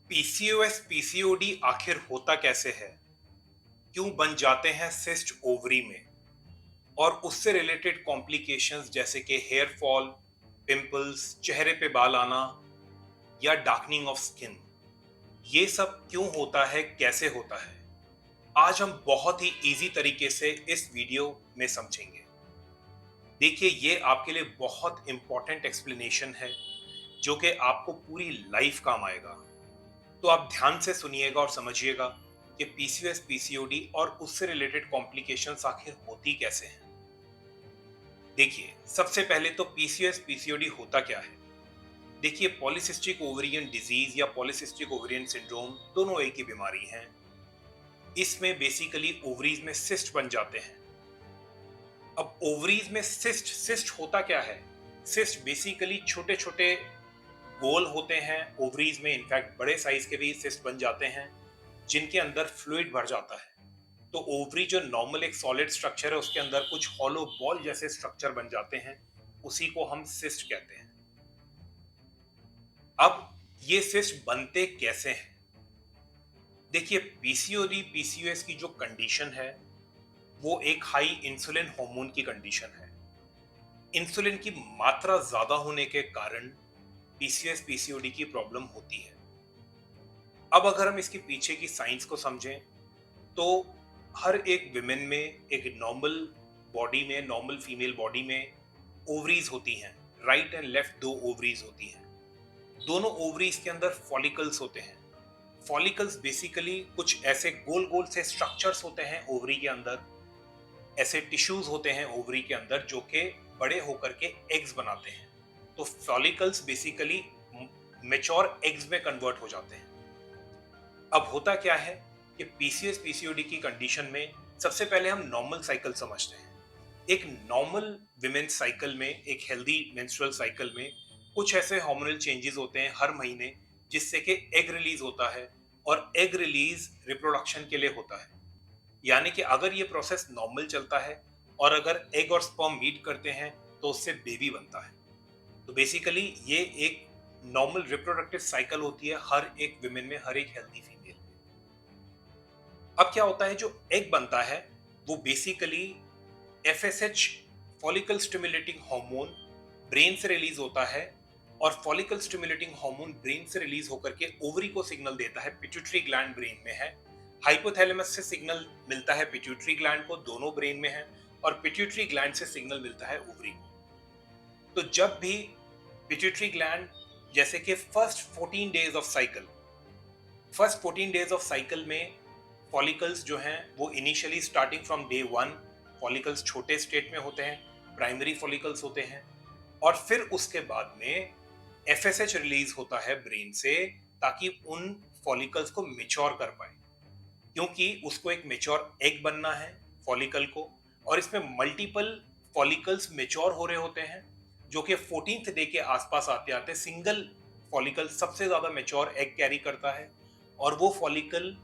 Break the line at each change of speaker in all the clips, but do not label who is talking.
PCOS PCOD आखिर होता कैसे है? क्यों बन जाते हैं सिस्ट ओवरी में? और उससे रिलेटेड कॉम्प्लिकेशंस जैसे कि हेयर फॉल, पिंपल्स, चेहरे पे बाल आना या डार्कनिंग ऑफ स्किन, ये सब क्यों होता है, कैसे होता है? आज हम बहुत ही इजी तरीके से इस वीडियो में समझेंगे। देखिए, ये आपके लिए बहुत इंपॉर्टेंट एक्सप्लेनेशन है जो कि आपको पूरी लाइफ काम आएगा। तो आप ध्यान से सुनिएगा और समझिएगा कि पीसीओएस पीसीओडी और उससे रिलेटेड कॉम्प्लिकेशंस आखिर होती कैसे हैं। देखिए, सबसे पहले तो पीसीओएस पीसीओडी होता क्या है? देखिए, पॉलीसिस्टिक ओवेरियन डिजीज या पॉलीसिस्टिक ओवेरियन सिंड्रोम दोनों एक ही बीमारी हैं। इसमें बेसिकली ओवरीज में सिस्ट बन जाते हैं। अब ओवरीज में सिस्ट सिस्ट होता क्या है? सिस्ट बेसिकली छोटे छोटे गोल होते हैं ओवरीज में। इनफैक्ट बड़े साइज के भी सिस्ट बन जाते हैं जिनके अंदर फ्लूइड भर जाता है। तो ओवरी जो नॉर्मल एक सॉलिड स्ट्रक्चर है, उसके अंदर कुछ हॉलो बॉल जैसे स्ट्रक्चर बन जाते हैं। उसी को हम सिस्ट कहते हैं। अब ये सिस्ट बनते कैसे हैं? देखिए, पीसीओडी पीसीओएस की जो कंडीशन है वो एक हाई इंसुलिन हार्मोन की कंडीशन है। इंसुलिन की मात्रा ज्यादा होने के कारण पीसीओएस पीसीओडी की प्रॉब्लम होती है। अब अगर हम इसके पीछे की साइंस को समझें तो हर एक विमेन में, एक नॉर्मल बॉडी में, नॉर्मल फीमेल बॉडी में ओवरीज होती हैं। राइट एंड लेफ्ट दो ओवरीज होती हैं। दोनों ओवरीज के अंदर फॉलिकल्स होते हैं। फॉलिकल्स बेसिकली कुछ ऐसे गोल गोल से स्ट्रक्चर्स होते हैं ओवरी के अंदर। ऐसे टिश्यूज होते हैं ओवरी के अंदर जो कि बड़े होकर के एग्स बनाते हैं। तो फॉलिकल्स बेसिकली मेच्योर एग्स में कन्वर्ट हो जाते हैं। अब होता क्या है कि पीसीएस पीसीओडी की कंडीशन में सबसे पहले हम नॉर्मल साइकिल समझते हैं। एक नॉर्मल विमेन्स साइकिल में, एक हेल्दी मेंस्ट्रुअल साइकिल में कुछ ऐसे हार्मोनल चेंजेस होते हैं हर महीने जिससे कि एग रिलीज होता है। और एग रिलीज रिप्रोडक्शन के लिए होता है। यानी कि अगर ये प्रोसेस नॉर्मल चलता है और अगर एग और स्पर्म मीट करते हैं तो उससे बेबी बनता है। तो बेसिकली ये एक नॉर्मल रिप्रोडक्टिव साइकिल होती है हर एक विमेन में, हर एक हेल्दी फीमेल में। अब क्या होता है, जो एग बनता है वो basically FSH, follicle stimulating hormone, brain से रिलीज होता है। और फॉलिकल स्टिमुलेटिंग हार्मोन ब्रेन से रिलीज होकर के ओवरी को सिग्नल देता है। पिट्यूटरी ग्लैंड ब्रेन में है। हाइपोथैलेमस से सिग्नल मिलता है पिट्यूटरी ग्लैंड को, दोनों ब्रेन में है। और पिट्यूटरी ग्लैंड से सिग्नल मिलता है ओवरी को। तो जब भी पिट्यूटरी ग्लैंड, जैसे कि फर्स्ट 14 डेज ऑफ साइकिल में फॉलिकल्स जो हैं वो initially starting from day 1 follicles छोटे स्टेट में होते हैं, प्राइमरी फॉलिकल्स होते हैं। और फिर उसके बाद में एफएसएच रिलीज होता है ब्रेन से ताकि उन फॉलिकल्स को मेच्योर कर पाए। क्योंकि उसको एक मेच्योर एग बनना है फॉलिकल को। और इसमें मल्टीपल फॉलिकल्स मेच्योर हो रहे होते हैं जो कि 14th डे के आसपास आते आते सिंगल फॉलिकल सबसे ज्यादा मेच्योर एग कैरी करता है। और वो फॉलिकल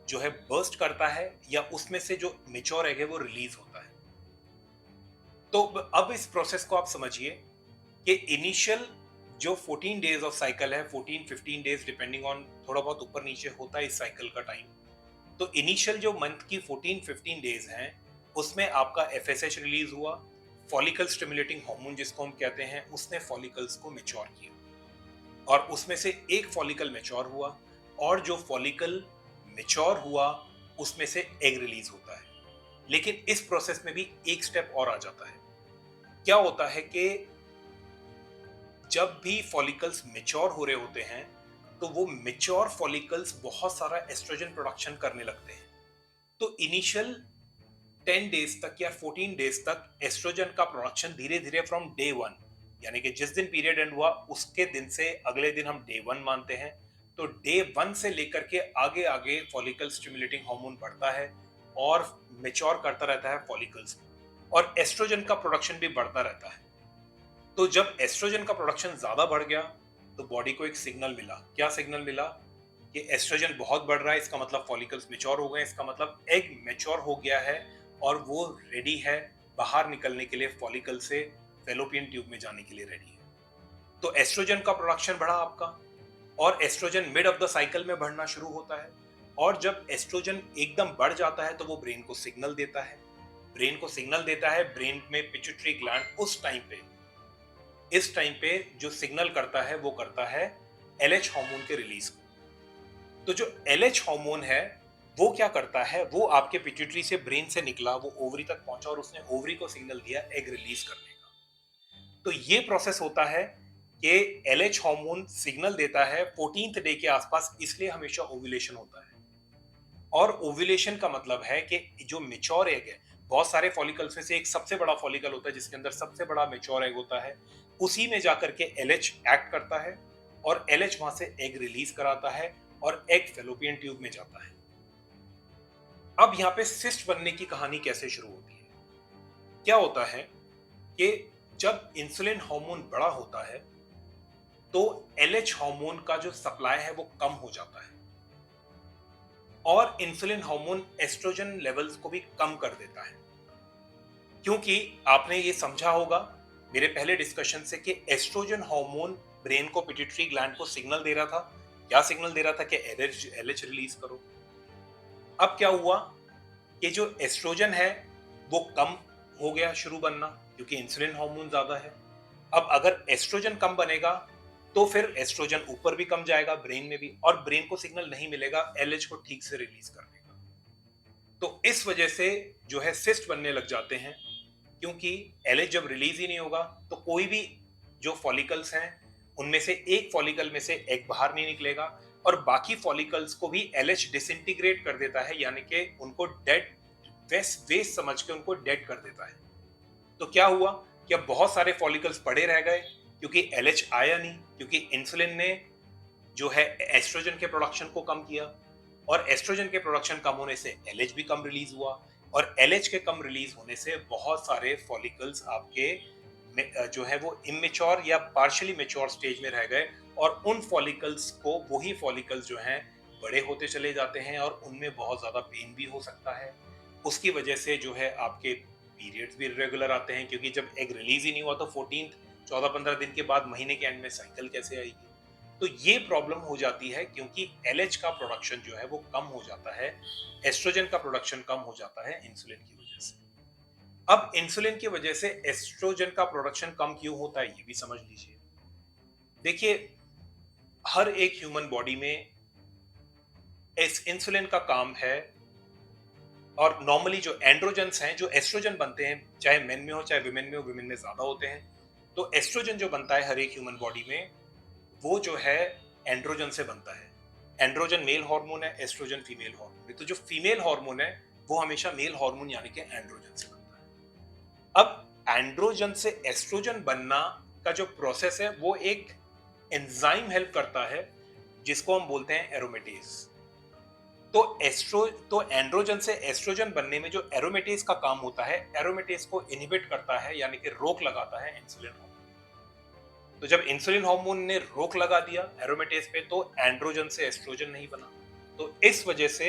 जो है बर्स्ट करता है या उसमें से जो मेच्योर एग है वो रिलीज होता है। तो अब इस प्रोसेस को आप समझिए कि इनिशियल जो 14 डेज ऑफ साइकिल है, 14-15 डेज डिपेंडिंग ऑन, थोड़ा बहुत ऊपर नीचे होता है इस साइकिल का टाइम। तो इनिशियल जो मंथ की 14-15 डेज हैं उसमें आपका एफएसएच रिलीज हुआ। फॉलिकल स्टिमुलेटिंग हार्मोन जिसको हम कहते हैं, उसने फॉलिकल्स को मेच्योर किया। और उसमें से एक फॉलिकल मेच्योर हुआ। और जो फॉलिकल मेच्योर हुआ उसमें से एग रिलीज होता है। लेकिन इस प्रोसेस में भी एक स्टेप और आ जाता है। क्या होता है कि जब भी फॉलिकल्स मेच्योर हो रहे होते हैं तो वो मेच्योर फॉलिकल्स बहुत सारा एस्ट्रोजन प्रोडक्शन करने लगते हैं। तो इनिशियल 10 डेज तक या 14 डेज तक एस्ट्रोजन का प्रोडक्शन धीरे धीरे फ्रॉम डे 1, यानी कि जिस दिन पीरियड एंड हुआ उसके दिन से अगले दिन हम डे 1 मानते हैं। तो डे 1 से लेकर के आगे आगे फॉलिकल स्टिमुलेटिंग हार्मोन बढ़ता है और मेच्योर करता रहता है फॉलिकल्स को। और एस्ट्रोजन का प्रोडक्शन भी बढ़ता रहता है। तो जब एस्ट्रोजन का प्रोडक्शन ज्यादा बढ़ गया तो बॉडी को एक सिग्नल मिला। क्या सिग्नल मिला? कि एस्ट्रोजन बहुत बढ़ रहा है, इसका मतलब फॉलिकल्स मेच्योर हो गए, इसका मतलब एग मेच्योर हो गया है और वो रेडी है बाहर निकलने के लिए, फॉलिकल से फेलोपियन ट्यूब में जाने के लिए रेडी है। तो एस्ट्रोजन का प्रोडक्शन बढ़ा आपका। और estrogen mid of the cycle में बढ़ना शुरू होता है। और जब एस्ट्रोजन एकदम बढ़ जाता है तो वो ब्रेन को सिग्नल देता है। ब्रेन में पिट्यूटरी ग्लैंड इस टाइम पे जो सिग्नल करता है वो करता है एलएच हार्मोन के रिलीज को। तो जो एलएच हार्मोन है वो क्या करता है, वो आपके पिट्यूटरी से, ब्रेन से निकला, वो ओवरी तक पहुंचा और उसने ओवरी को सिग्नल दिया एग रिलीज करने का। तो ये प्रोसेस होता है कि एलएच हार्मोन सिग्नल देता है 14th डे के आसपास, इसलिए हमेशा ओव्यूलेशन होता है। और ओव्यूलेशन का मतलब है कि जो मेच्योर एग है, बहुत सारे फॉलिकल्स में से एक सबसे बड़ा फॉलिकल होता है जिसके अंदर सबसे बड़ा मेच्योर एग होता है, उसी में जाकर के एलएच एक्ट करता है और एलएच वहां से एग रिलीज कराता है और एग फेलोपियन ट्यूब में जाता है। अब यहाँ पे सिस्ट बनने की कहानी कैसे शुरू होती है? क्या होता है कि जब इंसुलिन हार्मोन बड़ा होता है तो एलएच हार्मोन का जो सप्लाई है वो कम हो जाता है और इंसुलिन हार्मोन एस्ट्रोजन लेवल्स को भी कम कर देता है। क्योंकि आपने ये समझा होगा मेरे पहले डिस्कशन से कि एस्ट्रोजन हार्मोन ब्रेन को, पिट्यूटरी ग्लैंड को सिग्नल दे रहा था। क्या सिग्नल दे रहा था? कि एलएच रिलीज करो। अब क्या हुआ कि जो एस्ट्रोजन है वो कम हो गया शुरू बनना, क्योंकि इंसुलिन हार्मोन ज्यादा है। अब अगर एस्ट्रोजन कम बनेगा तो फिर एस्ट्रोजन ऊपर भी कम जाएगा ब्रेन में भी, और ब्रेन को सिग्नल नहीं मिलेगा एलएच को ठीक से रिलीज करने का। तो इस वजह से जो है सिस्ट बनने लग जाते हैं, क्योंकि एलएच जब रिलीज ही नहीं होगा तो कोई भी जो फॉलिकल्स हैं उनमें से एक फॉलिकल में से एग बाहर नहीं निकलेगा और बाकी फॉलिकल्स को भी एलएच डिसइंटीग्रेट कर देता है, यानी कि उनको डेड वेस्ट समझ के उनको डेड कर देता है। तो क्या हुआ कि अब बहुत सारे फॉलिकल्स पड़े रह गए क्योंकि एलएच आया नहीं, क्योंकि इंसुलिन ने जो है एस्ट्रोजन के प्रोडक्शन को कम किया और एस्ट्रोजन के प्रोडक्शन कम होने से एलएच भी कम रिलीज हुआ और एलएच के कम रिलीज होने से बहुत सारे फॉलिकल्स आपके जो है वो इमेच्योर या पार्शियली मेच्योर स्टेज में रह गए और उन फॉलिकल्स को, वही फॉलिकल्स जो हैं बड़े होते चले जाते हैं और उनमें बहुत ज्यादा पेन भी हो सकता है। उसकी वजह से जो है आपके पीरियड्स भी इरेगुलर आते हैं, क्योंकि जब एग रिलीज ही नहीं हुआ तो 14 दिन के बाद महीने के एंड में साइकिल कैसे आएगी? तो ये प्रॉब्लम हो जाती है क्योंकि एलएच का प्रोडक्शन जो है वो कम हो जाता है, एस्ट्रोजन का प्रोडक्शन कम हो जाता है इंसुलिन की वजह से। अब इंसुलिन की वजह से एस्ट्रोजन का प्रोडक्शन कम क्यों होता है ये भी समझ लीजिए। देखिए, हर एक ह्यूमन बॉडी में इस इंसुलिन का काम है, और नॉर्मली जो एंड्रोजन्स हैं, जो एस्ट्रोजन बनते हैं, चाहे मेन में हो चाहे विमेन में हो, विमेन में ज्यादा होते हैं, तो एस्ट्रोजन जो बनता है हर एक ह्यूमन बॉडी में वो जो है एंड्रोजन से बनता है। एंड्रोजन मेल हार्मोन है, एस्ट्रोजन फीमेल हार्मोन है। तो जो फीमेल हार्मोन है वो हमेशा मेल हार्मोन यानी कि एंड्रोजन से बनता है। अब एंड्रोजन से एस्ट्रोजन बनना का जो प्रोसेस है वो एक एंजाइम हेल्प करता है जिसको हम बोलते हैं एरोमेटेज। तो एंड्रोजन से एस्ट्रोजन बनने में जो एरोमेटेज का काम होता है, एरोमेटेज को इनहिबिट करता है यानी कि रोक लगाता है इंसुलिन हार्मोन। तो जब इंसुलिन हार्मोन ने रोक लगा दिया एरोमेटेज पे तो एंड्रोजन से एस्ट्रोजन नहीं बना। तो इस वजह से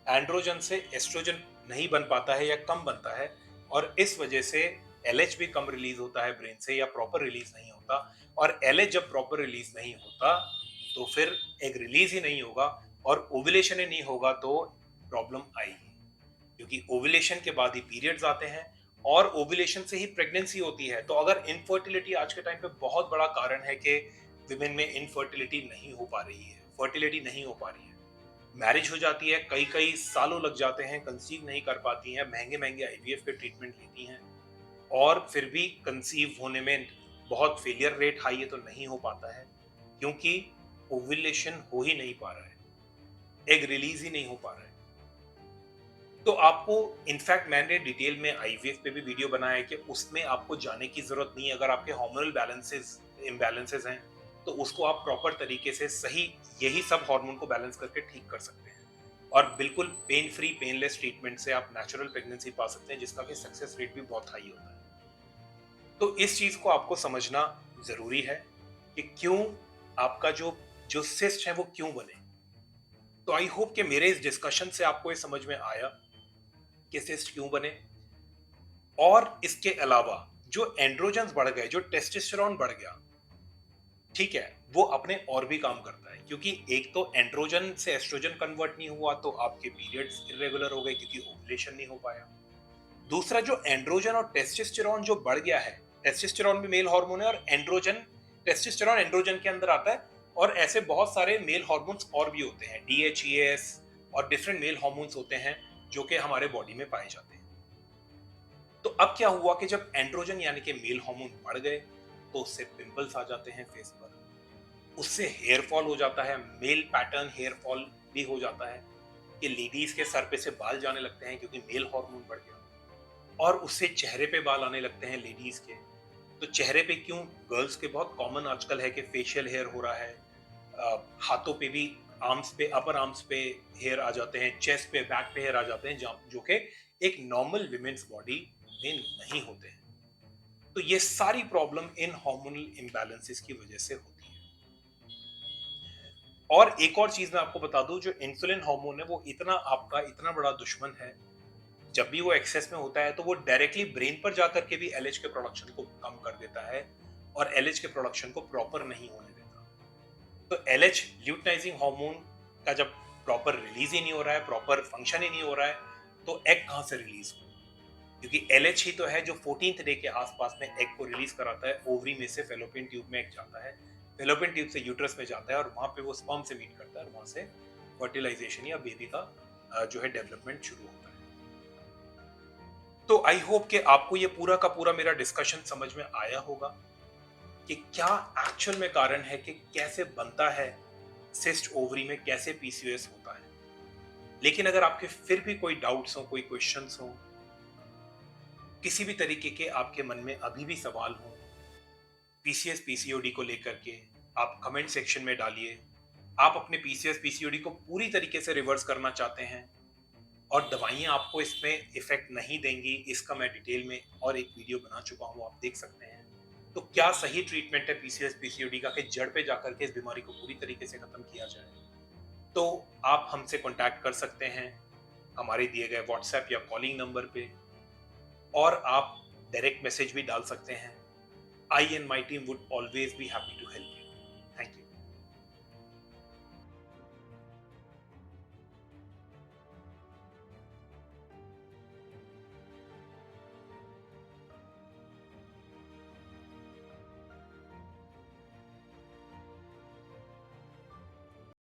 एंड्रोजन से एस्ट्रोजन नहीं बन पाता है या कम बनता है, और इस वजह से एलएच भी कम रिलीज होता है ब्रेन से या प्रॉपर रिलीज नहीं होता। और एलएच जब प्रॉपर रिलीज नहीं होता तो फिर एक रिलीज ही नहीं होगा और ओव्यूलेशन ही नहीं होगा तो प्रॉब्लम आएगी, क्योंकि ओव्यूलेशन के बाद ही पीरियड्स आते हैं और ओव्यूलेशन से ही प्रेगनेंसी होती है। तो अगर इनफर्टिलिटी आज के टाइम पे बहुत बड़ा कारण है कि विमेन में इनफर्टिलिटी नहीं हो पा रही है, फर्टिलिटी नहीं हो पा रही है, मैरिज हो जाती है, कई कई सालों लग जाते हैं, कंसीव नहीं कर पाती हैं, महंगे महंगे आईवीएफ के ट्रीटमेंट लेती हैं और फिर भी कंसीव होने में बहुत फेलियर रेट हाई है तो नहीं हो पाता है, क्योंकि ओव्यूलेशन हो ही नहीं पा रहा है, एग रिलीज ही नहीं हो पा रहा है। तो आपको, इनफैक्ट मैंने डिटेल में आईवीएफ पे भी वीडियो बनाया है कि उसमें आपको जाने की जरूरत नहीं है। अगर आपके हार्मोनल इम्बैलेंसेस हैं तो उसको आप प्रॉपर तरीके से सही यही सब हार्मोन को बैलेंस करके ठीक कर सकते हैं और बिल्कुल पेन फ्री, पेनलेस ट्रीटमेंट से आप नेचुरल प्रेगनेंसी पा सकते हैं, जिसका कि सक्सेस रेट भी बहुत हाई होता है। तो इस चीज को आपको समझना जरूरी है कि क्यों आपका जो जो सिस्ट है वो क्यों बने। तो आई होप कि मेरे इस डिस्कशन से आपको ये समझ में आया कि सिस्ट क्यों बने। और इसके अलावा जो एंड्रोजन्स बढ़ गए, जो टेस्टोस्टेरोन बढ़ गया, ठीक है, वो अपने और भी काम करता है, क्योंकि एक तो एंड्रोजन से एस्ट्रोजन कन्वर्ट नहीं हुआ तो आपके पीरियड्स इर्रेगुलर हो गए क्योंकि ओव्यूलेशन नहीं हो पाया। दूसरा, जो एंड्रोजन और टेस्टोस्टेरोन जो बढ़ गया है, टेस्टोस्टेरोन भी मेल हार्मोन है और एंड्रोजन, टेस्टोस्टेरोन एंड्रोजन के अंदर आता है, और ऐसे बहुत सारे मेल हार्मोन्स और भी होते हैं, डीएचईएस और डिफरेंट मेल हार्मोन्स होते हैं जो कि हमारे बॉडी में पाए जाते हैं। तो अब क्या हुआ कि जब एंड्रोजन यानी कि मेल हार्मोन बढ़ गए तो उससे पिंपल्स आ जाते हैं फेस पर, उससे हेयर फॉल हो जाता है, मेल पैटर्न हेयर फॉल भी हो जाता है कि लेडीज के सर पे से बाल जाने लगते हैं क्योंकि मेल हार्मोन बढ़ गया, और उससे चेहरे पे बाल आने लगते हैं लेडीज के। तो चेहरे पे क्यों, गर्ल्स के बहुत कॉमन आजकल है कि फेशियल हेयर हो रहा है, हाथों पे भी, आर्म्स पे, अपर आर्म्स पे हेयर आ जाते हैं, चेस्ट पे, बैक पे हेयर आ जाते हैं, जो कि एक नॉर्मल विमेन्स बॉडी में नहीं होते हैं। तो ये सारी प्रॉब्लम इन हार्मोनल इम्बैलेंसेस की वजह से होती है। और एक और चीज मैं आपको बता दूं, जो इंसुलिन हार्मोन है वो इतना आपका इतना बड़ा दुश्मन है, जब भी वो एक्सेस में होता है तो वो डायरेक्टली ब्रेन पर जाकर के भी एलएच के प्रोडक्शन को कम कर देता है और एलएच के प्रोडक्शन को प्रॉपर नहीं होने देता। तो एलएच, ल्यूटिनाइजिंग हार्मोन का जब प्रॉपर रिलीज ही नहीं हो रहा है, प्रॉपर फंक्शन ही नहीं हो रहा है, तो एग कहां से रिलीज हो? क्योंकि एलएच ही तो है जो 14th डे के आसपास में एग को रिलीज कराता है, ओवरी में से फेलोपियन ट्यूब में एग जाता है, फेलोपियन ट्यूब से यूट्रस में जाता है और वहां पे वो स्पर्म से मीट करता है और वहां से फर्टिलाइजेशन या बेबी का जो है डेवलपमेंट शुरू होता है। तो आई होप कि आपको ये पूरा का पूरा मेरा डिस्कशन समझ में आया होगा कि क्या एक्चुअल में कारण है कि कैसे बनता है सिस्ट ओवरी में, कैसे पीसीओएस होता है। लेकिन अगर आपके फिर भी कोई डाउट्स हो, कोई क्वेश्चंस हो, किसी भी तरीके के आपके मन में अभी भी सवाल हो पीसीएस पीसीओडी को लेकर के, आप कमेंट सेक्शन में डालिए। आप अपने पीसीएस पीसीओडी को पूरी तरीके से रिवर्स करना चाहते हैं और दवाइयां आपको इसमें इफेक्ट नहीं देंगी, इसका मैं डिटेल में और एक वीडियो बना चुका हूं, आप देख सकते हैं। तो क्या सही ट्रीटमेंट है पीसीएस पीसीओडी का कि जड़ पे जाकर के इस बीमारी को पूरी तरीके से खत्म किया जाए? तो आप हमसे कांटेक्ट कर सकते हैं हमारे दिए गए व्हाट्सएप या कॉलिंग नंबर पे, और आप डायरेक्ट मैसेज भी डाल सकते हैं। I and my team would always be happy to help.